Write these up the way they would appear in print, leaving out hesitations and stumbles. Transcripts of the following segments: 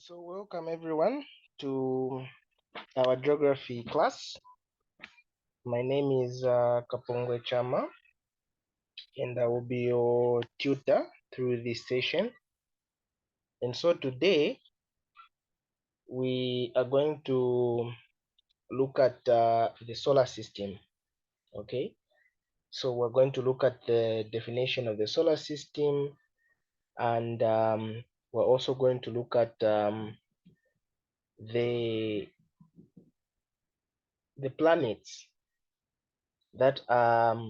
So welcome everyone to our geography class. My name is Kapongwe Chama and I will be your tutor through this session. And so today we are going to look at the solar system. Okay, so we're going to look at the definition of the solar system, and we're also going to look at the planets that are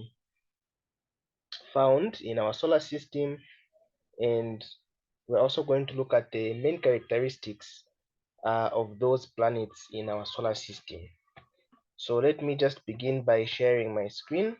found in our solar system, and we're also going to look at the main characteristics of those planets in our solar system. So let me just begin by sharing my screen.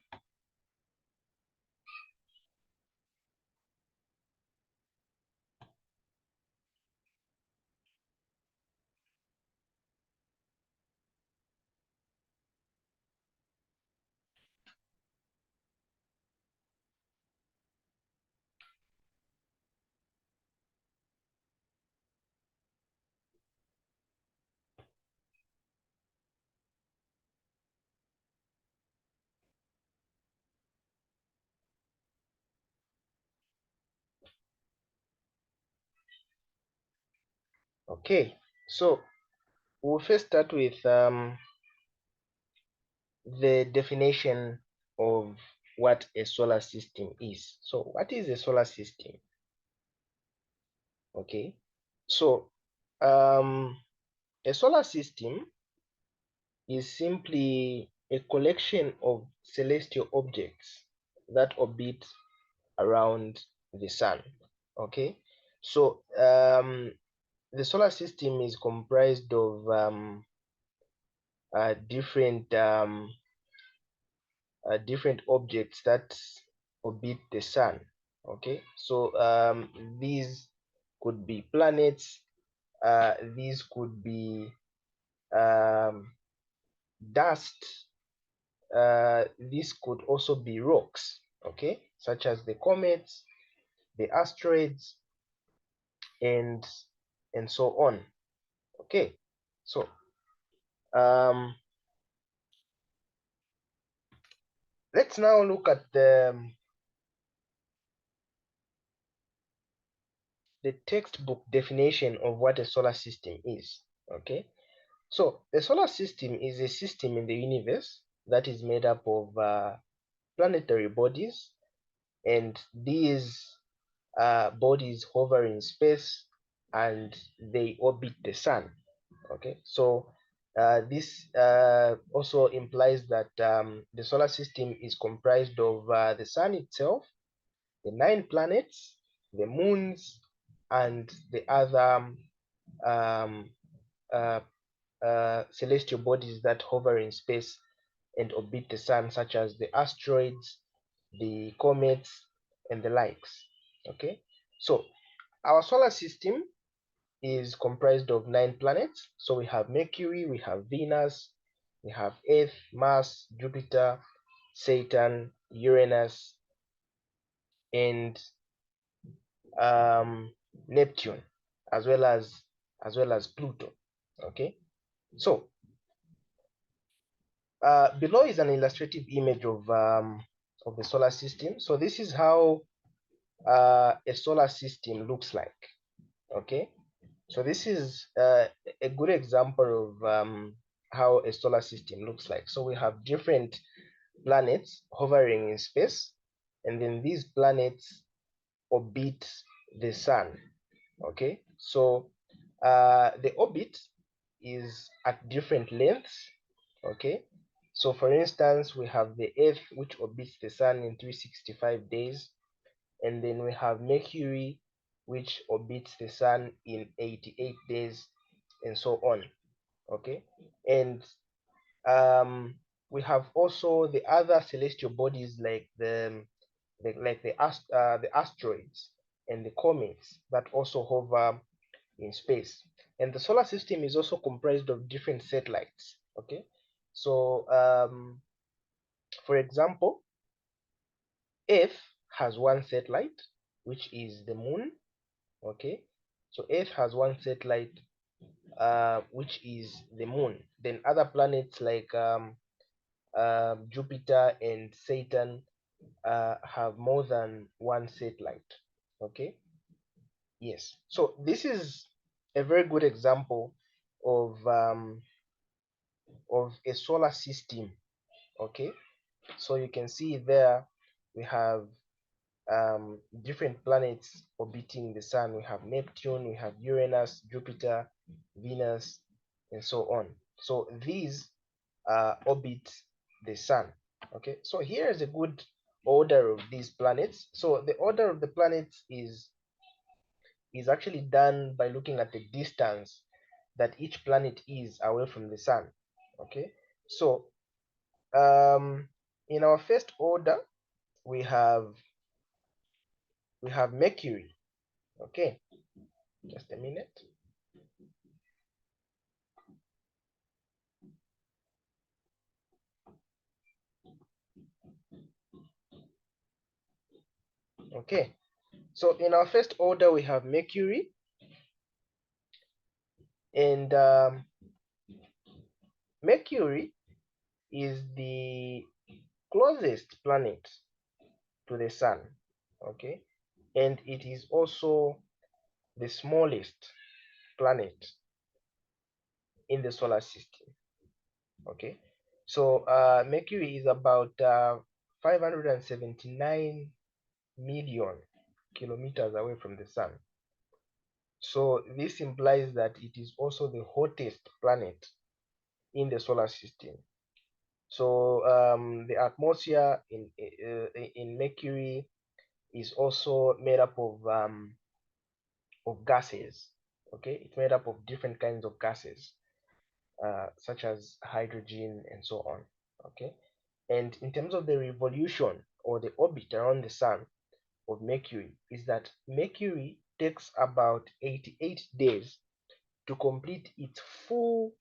Okay, so we'll first start with the definition of what a solar system is. So what is a solar system? Okay, so a solar system is simply a collection of celestial objects that orbit around the sun. Okay, so the solar system is comprised of different different objects that orbit the sun. Okay, so these could be planets, these could be dust, these could also be rocks, okay, such as the comets, the asteroids, and so on. Okay, so let's now look at the textbook definition of what a solar system is. Okay, so the solar system is a system in the universe that is made up of planetary bodies, and these bodies hover in space and they orbit the sun. Okay, so this also implies that the solar system is comprised of the sun itself, the 9 planets, the moons, and the other um, uh, celestial bodies that hover in space and orbit the sun, such as the asteroids, the comets, and the likes. Okay, so our solar system is comprised of 9 planets. So we have Mercury, we have Venus, we have Earth, Mars, Jupiter, Saturn, Uranus, and Neptune, as well as Pluto. Okay, so below is an illustrative image of the solar system. So this is how a solar system looks like. Okay, so this is a good example of how a solar system looks like. So we have different planets hovering in space, and then these planets orbit the sun. Okay, so the orbit is at different lengths. Okay, so for instance, we have the Earth, which orbits the sun in 365 days, and then we have Mercury, which orbits the sun in 88 days, and so on. Okay, and we have also the other celestial bodies like the asteroids and the comets that also hover in space. And the solar system is also comprised of different satellites. Okay, so for example, Earth has one satellite, which is the moon. Okay, So Earth has one satellite, which is the moon. Then other planets like Jupiter and Saturn have more than one satellite. Okay. Yes. So this is a very good example of a solar system. Okay. So you can see there we have different planets orbiting the sun. We have Neptune, we have Uranus, Jupiter, Venus, and so on. So these orbit the sun. Okay, so here is a good order of these planets. So the order of the planets is actually done by looking at the distance that each planet is away from the sun. Okay, so in our first order we have Mercury. Okay, just a minute. Okay, so in our first order we have Mercury, and Mercury is the closest planet to the sun. Okay, and it is also the smallest planet in the solar system. Okay, so Mercury is about 579 million kilometers away from the sun. So this implies that it is also the hottest planet in the solar system. So the atmosphere in Mercury is also made up of gases. Okay, it's made up of different kinds of gases, such as hydrogen and so on. Okay, and in terms of the revolution or the orbit around the sun of Mercury, is that Mercury takes about 88 days to complete its full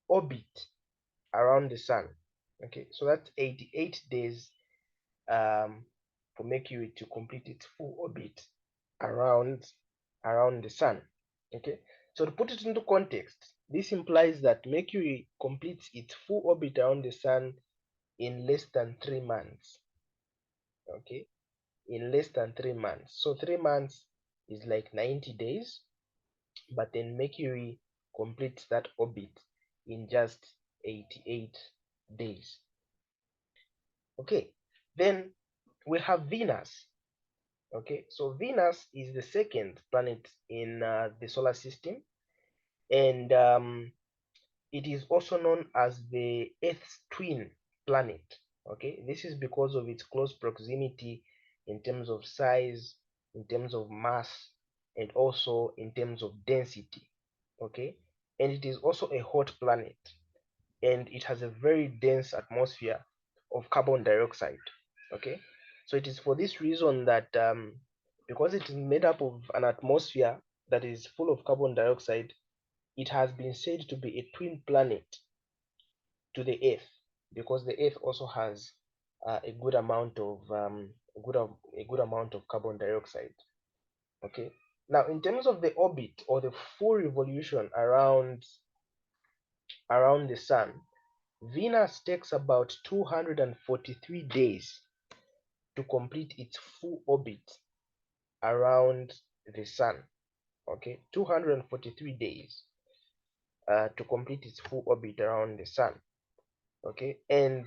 orbit around the sun. Okay, so that's 88 days for Mercury to complete its full orbit around the sun. Okay, so to put it into context, this implies that Mercury completes its full orbit around the sun in less than 3 months. Okay, in less than 3 months. So 3 months is like 90 days, but then Mercury completes that orbit in just 88 days. Okay, then we have Venus. Okay, so Venus is the second planet in the solar system, and it is also known as the Earth's twin planet. Okay, this is because of its close proximity in terms of size, in terms of mass, and also in terms of density. Okay, and it is also a hot planet, and it has a very dense atmosphere of carbon dioxide. Okay, so it is for this reason that because it is made up of an atmosphere that is full of carbon dioxide, it has been said to be a twin planet to the Earth, because the Earth also has a good amount of a good amount of carbon dioxide. Okay, now in terms of the orbit or the full revolution around the sun, Venus takes about 243 days to complete its full orbit around the sun. Okay, 243 days to complete its full orbit around the sun. Okay, and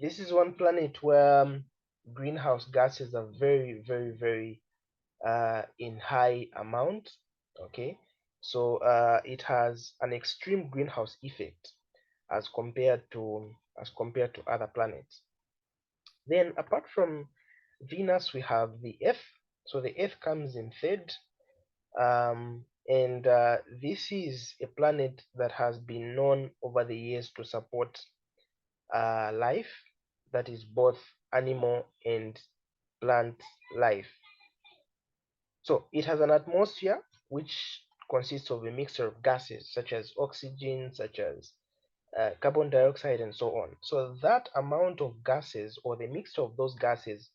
this is one planet where greenhouse gases are very in high amount. Okay, so it has an extreme greenhouse effect as compared to other planets. Then apart from Venus, we have the Earth. So the Earth comes in third, and this is a planet that has been known over the years to support life, that is both animal and plant life. So it has an atmosphere which consists of a mixture of gases such as oxygen, such as carbon dioxide, and so on. So that amount of gases, or the mixture of those gases,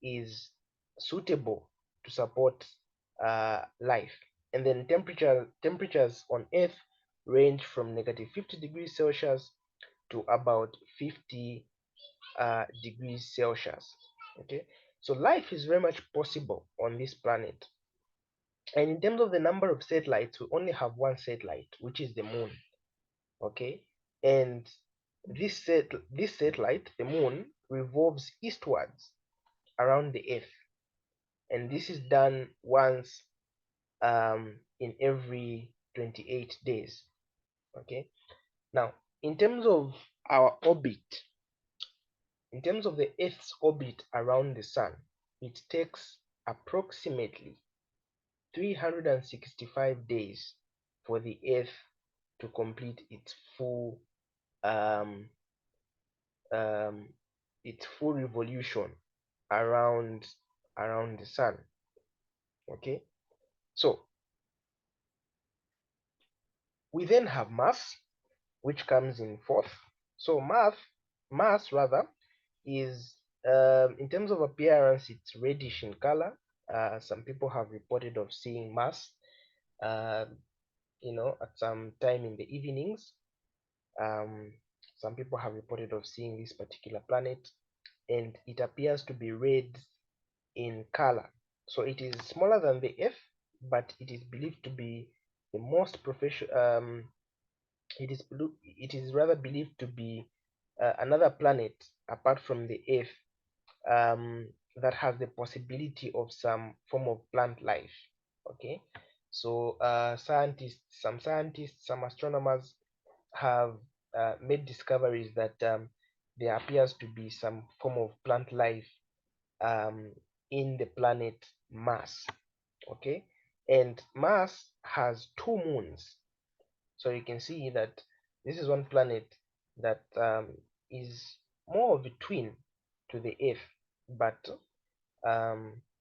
is suitable to support life. And then temperatures on Earth range from negative 50 degrees Celsius to about 50 degrees Celsius. Okay, so life is very much possible on this planet. And in terms of the number of satellites, we only have one satellite, which is the moon. Okay, and this satellite, the moon, revolves eastwards around the Earth, and this is done once in every 28 days. Okay, now in terms of our orbit, in terms of the Earth's orbit around the Sun, it takes approximately 365 days for the Earth to complete um, um, its full revolution around the Sun. Okay, so we then have Mars, which comes in fourth. So Mars rather is in terms of appearance, it's reddish in color. Some people have reported of seeing Mars, uh, at some time in the evenings. Um, some people have reported of seeing this particular planet, and it appears to be red in color. So it is smaller than the Earth, but it is believed to be the most professional. It is rather believed to be another planet apart from the Earth that has the possibility of some form of plant life. Okay, so some scientists, some astronomers have made discoveries that there appears to be some form of plant life um, in the planet Mars. Okay, and Mars has two moons, so you can see that this is one planet that is more of a twin to the Earth, but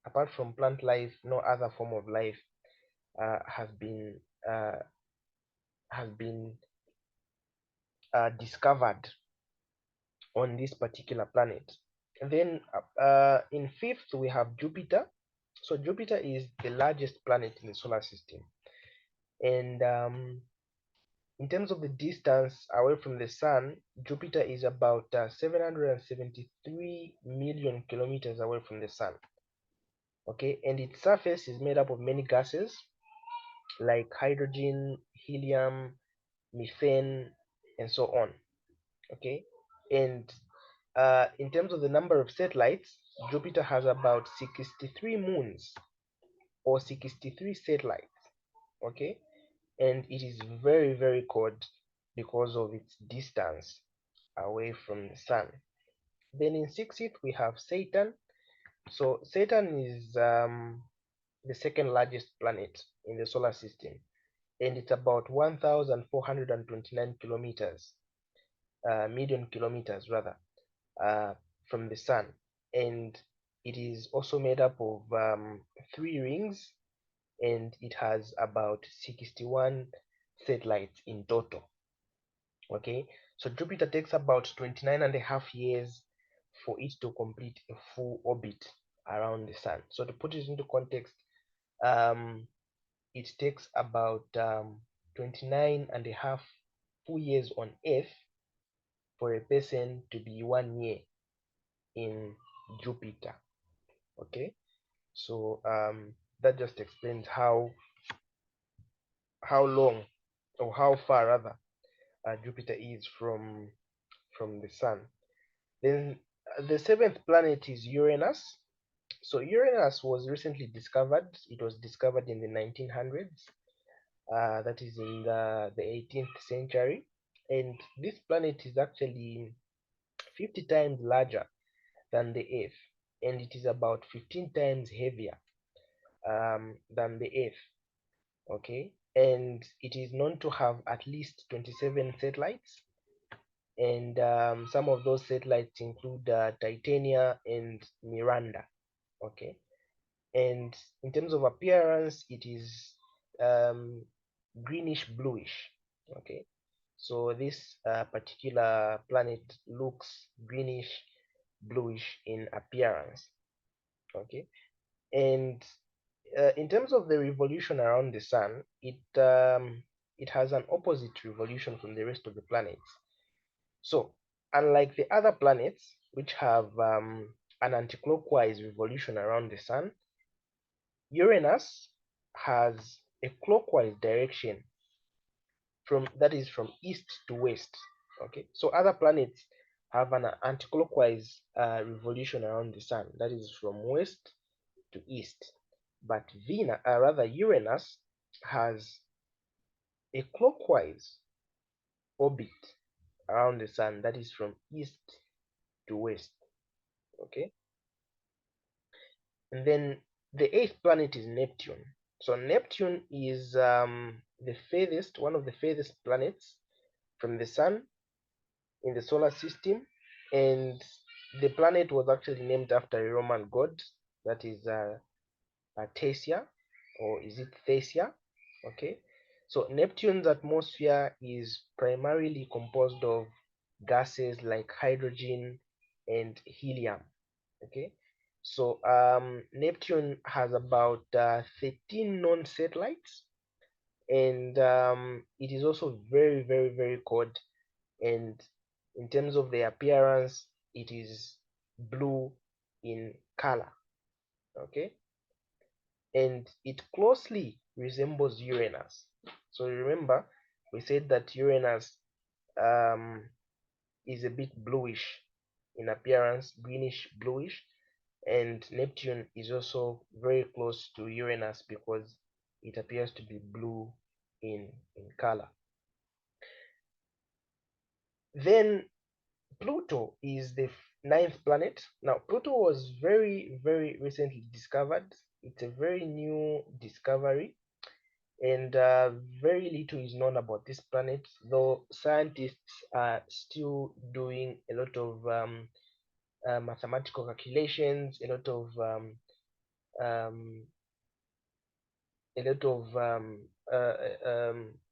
apart from plant life, no other form of life uh, has been uh, has been discovered on this particular planet. And then in fifth we have Jupiter. So Jupiter is the largest planet in the solar system, and in terms of the distance away from the Sun, Jupiter is about 773 million kilometers away from the Sun. Okay, and its surface is made up of many gases like hydrogen, helium, methane, and so on. Okay, and in terms of the number of satellites, Jupiter has about 63 moons or 63 satellites. Okay, and it is very, very cold because of its distance away from the Sun. Then in sixth we have Saturn. So Saturn is the second largest planet in the solar system, and it's about 1,429 kilometers, million kilometers rather, from the Sun, and it is also made up of three rings, and it has about 61 satellites in total. Okay, so Jupiter takes about 29 and a half years for it to complete a full orbit around the Sun. So to put it into context, um, it takes about 29 and a half full years on Earth for a person to be 1 year in Jupiter. Okay, so that just explains how long or how far rather Jupiter is from the Sun. Then the seventh planet is Uranus. So Uranus was recently discovered. It was discovered in the 1900s. That is in the 18th century, and this planet is actually 50 times larger than the Earth, and it is about 15 times heavier than the Earth. Okay, and it is known to have at least 27 satellites, and some of those satellites include Titania and Miranda. Okay, and in terms of appearance, it is um, greenish bluish. Okay, so this particular planet looks greenish bluish in appearance. Okay, and in terms of the revolution around the sun, it has an opposite revolution from the rest of the planets. So, unlike the other planets, which have an anti-clockwise revolution around the sun, Uranus has a clockwise direction from east to west. Okay, so other planets have an anti-clockwise revolution around the sun, that is from west to east. But Uranus has a clockwise orbit around the sun, that is from east to west. Okay, and then the eighth planet is Neptune. So Neptune is one of the furthest planets from the sun in the solar system, and the planet was actually named after a Roman god, that is Thesia, or is it Thesia? Okay, so Neptune's atmosphere is primarily composed of gases like hydrogen and helium. Okay, so Neptune has about 13 known satellites, and it is also very, very, very cold. And in terms of the appearance, it is blue in color. Okay, and it closely resembles Uranus. So remember, we said that Uranus um, is a bit bluish in appearance, greenish bluish, and Neptune is also very close to Uranus because it appears to be blue in color. Then Pluto is the ninth planet. Now, Pluto was very, very recently discovered. It's a very new discovery, and very little is known about this planet, though scientists are still doing a lot of mathematical calculations, um, a lot of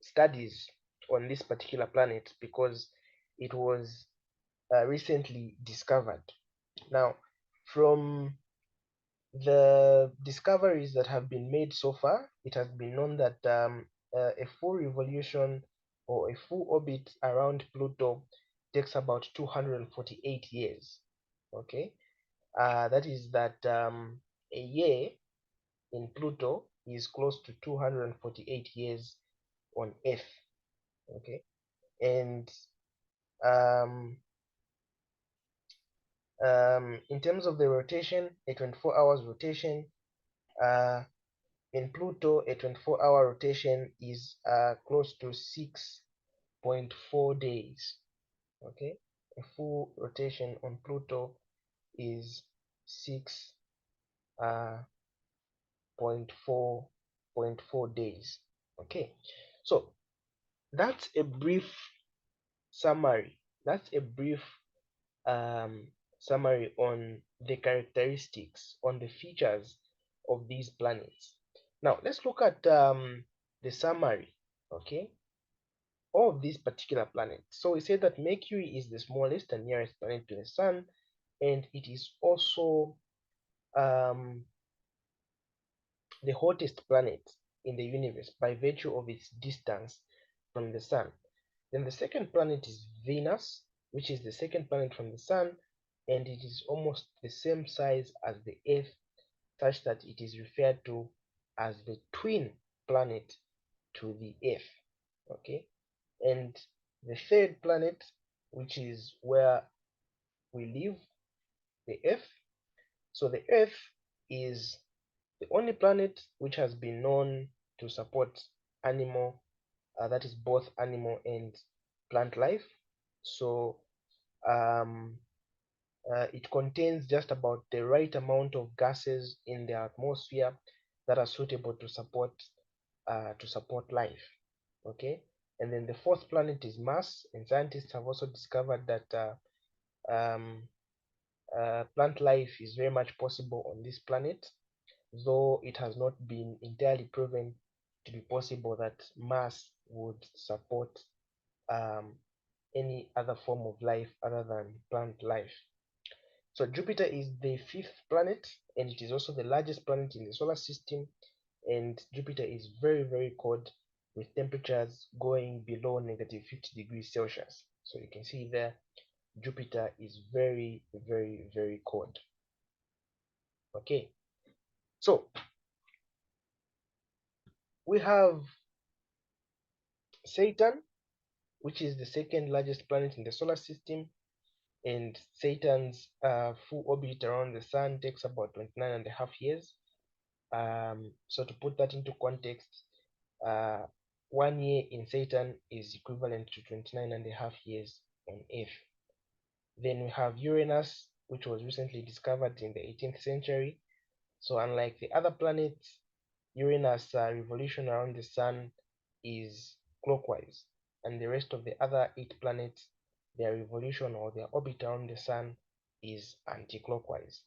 studies on this particular planet because it was recently discovered. Now, from the discoveries that have been made so far, it has been known that a full revolution or a full orbit around Pluto takes about 248 years. Okay, that is that a year in Pluto is close to 248 years on Earth. Okay, and um, in terms of the rotation, a 24 hours rotation, uh, in Pluto, a 24-hour rotation is close to 6.4 days. Okay, a full rotation on Pluto is 6.4 days. Okay, so that's a brief summary. That's a brief um, summary on the characteristics, on the features of these planets. Now, let's look at the summary, okay, of these particular planets. So we say that Mercury is the smallest and nearest planet to the Sun, and it is also um, the hottest planet in the universe by virtue of its distance from the Sun. Then the second planet is Venus, which is the second planet from the Sun, and it is almost the same size as the Earth, such that it is referred to as the twin planet to the Earth. Okay, and the third planet, which is where we live, the Earth. So the Earth is the only planet which has been known to support animal, that is both animal and plant life. So um, it contains just about the right amount of gases in the atmosphere that are suitable to support life. Okay, and then the fourth planet is Mars, and scientists have also discovered that um, plant life is very much possible on this planet, though it has not been entirely proven to be possible that Mars would support um, any other form of life other than plant life. So Jupiter is the fifth planet, and it is also the largest planet in the solar system. And Jupiter is very, very cold, with temperatures going below -50 degrees Celsius. So you can see there, Jupiter is very, very, very cold. Okay, so we have Saturn, which is the second largest planet in the solar system, and Saturn's full orbit around the Sun takes about 29.5 years. So to put that into context, uh, 1 year in Saturn is equivalent to 29.5 years on Earth. Then we have Uranus, which was recently discovered in the 18th century. So unlike the other planets, Uranus' revolution around the Sun is clockwise, and the rest of the other 8 planets, their revolution or their orbit around the Sun is anti-clockwise.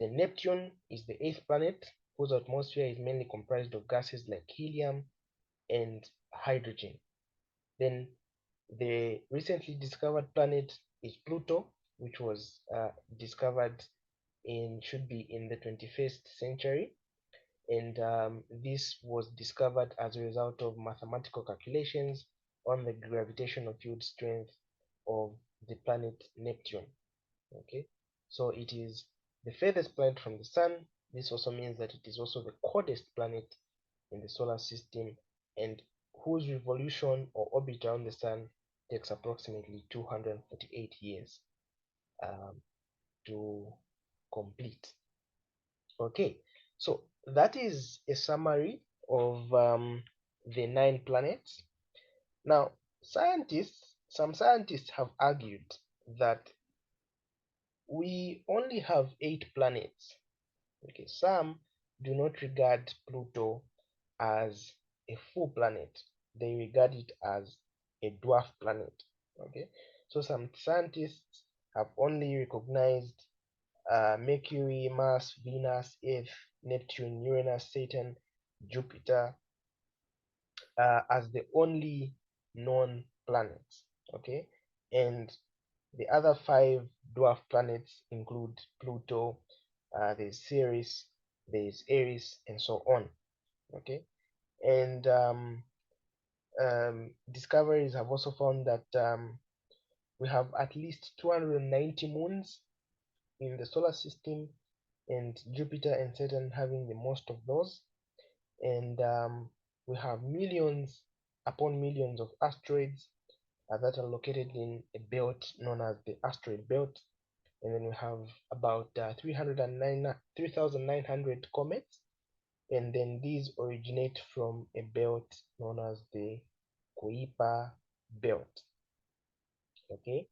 Then Neptune is the 8th planet, whose atmosphere is mainly comprised of gases like helium and hydrogen. Then the recently discovered planet is Pluto, which was discovered should be in the 21st century, and this was discovered as a result of mathematical calculations on the gravitational field strength of the planet Neptune. Okay, so it is the furthest planet from the Sun. This also means that it is also the coldest planet in the solar system, and whose revolution or orbit around the Sun takes approximately 248 years um, to complete. Okay, so that is a summary of the 9 planets. Now, some scientists have argued that we only have 8 planets. Okay, some do not regard Pluto as a full planet. They regard it as a dwarf planet. Okay, so some scientists have only recognized Mercury, Mars, Venus, Earth, Neptune, Uranus, Saturn, Jupiter as the only known planets. Okay, and the other 5 dwarf planets include Pluto, there's Ceres, there's Eris, and so on. Okay, and discoveries have also found that we have at least 290 moons in the solar system, and Jupiter and Saturn having the most of those. And we have millions upon millions of asteroids that are located in a belt known as the asteroid belt. And then we have about 3,900 comets, and then these originate from a belt known as the Kuiper belt. Okay,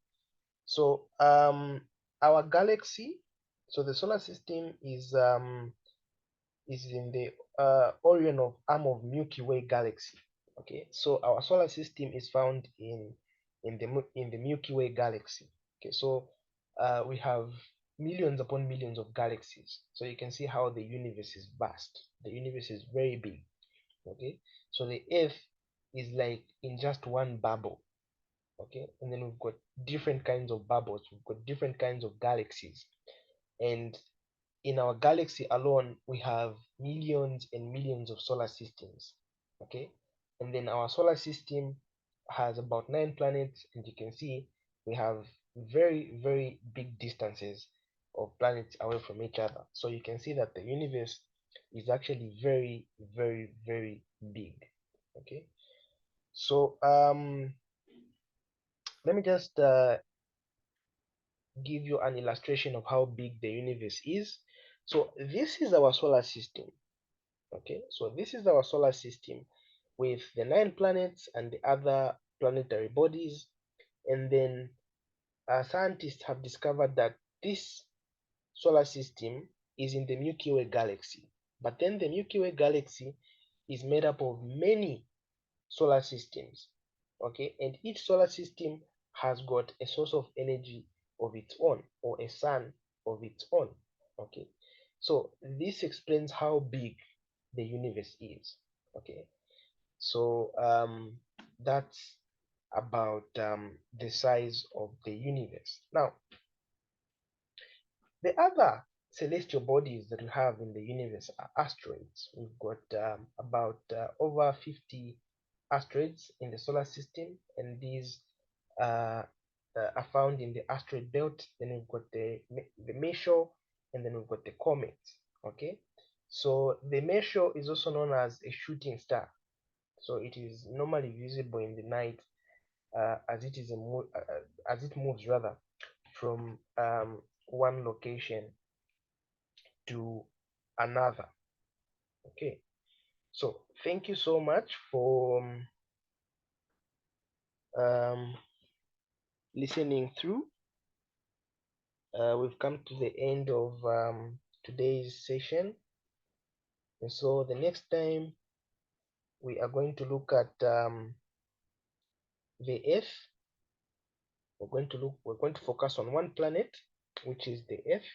so our galaxy, so the solar system is in the Orion of arm of Milky Way galaxy. Okay, so our solar system is found in the Milky Way galaxy. Okay, so we have millions upon millions of galaxies. So you can see how the universe is vast. The universe is very big. Okay, so the Earth is like in just one bubble. Okay, and then we've got different kinds of bubbles. We've got different kinds of galaxies, and in our galaxy alone, we have millions and millions of solar systems. Okay, and then our solar system has about 9 planets, and you can see we have very, very big distances of planets away from each other. So you can see that the universe is actually very, very, very big. Okay, so let me just give you an illustration of how big the universe is. So this is our solar system. Okay, so this is our solar system with the 9 planets and the other planetary bodies. And then scientists have discovered that this solar system is in the Milky Way galaxy. But then the Milky Way galaxy is made up of many solar systems. Okay, and each solar system has got a source of energy of its own, or a sun of its own. Okay, so this explains how big the universe is. Okay, so that's about the size of the universe. Now, The other celestial bodies that we have in the universe are asteroids. We've got about over 50 asteroids in the solar system, and these uh, are found in the asteroid belt. Then we've got the Meteor, and then we've got the comets. Okay, so the Meteor is also known as a shooting star. So it is normally visible in the night as it moves rather from one location to another. Okay, so thank you so much for um, listening through. We've come to the end of today's session, and so the next time we are going to look at the Earth. We're going to focus on one planet, which is the Earth,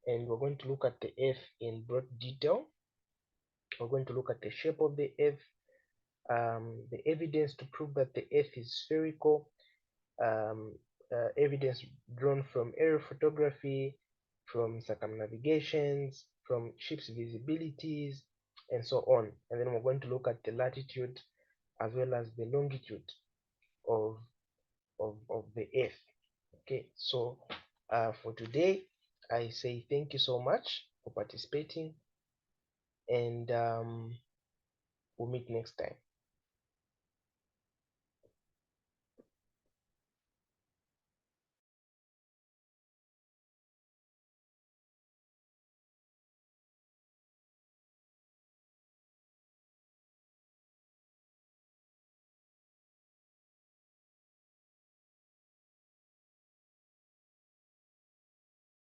and we're going to look at the Earth in broad detail. We're going to look at the shape of the Earth, the evidence to prove that the Earth is spherical, evidence drawn from aerial photography, from circumnavigations, from ships' visibilities, and so on. And then we're going to look at the latitude as well as the longitude of, of the Earth. Okay, so for today, I say thank you so much for participating, and we'll meet next time.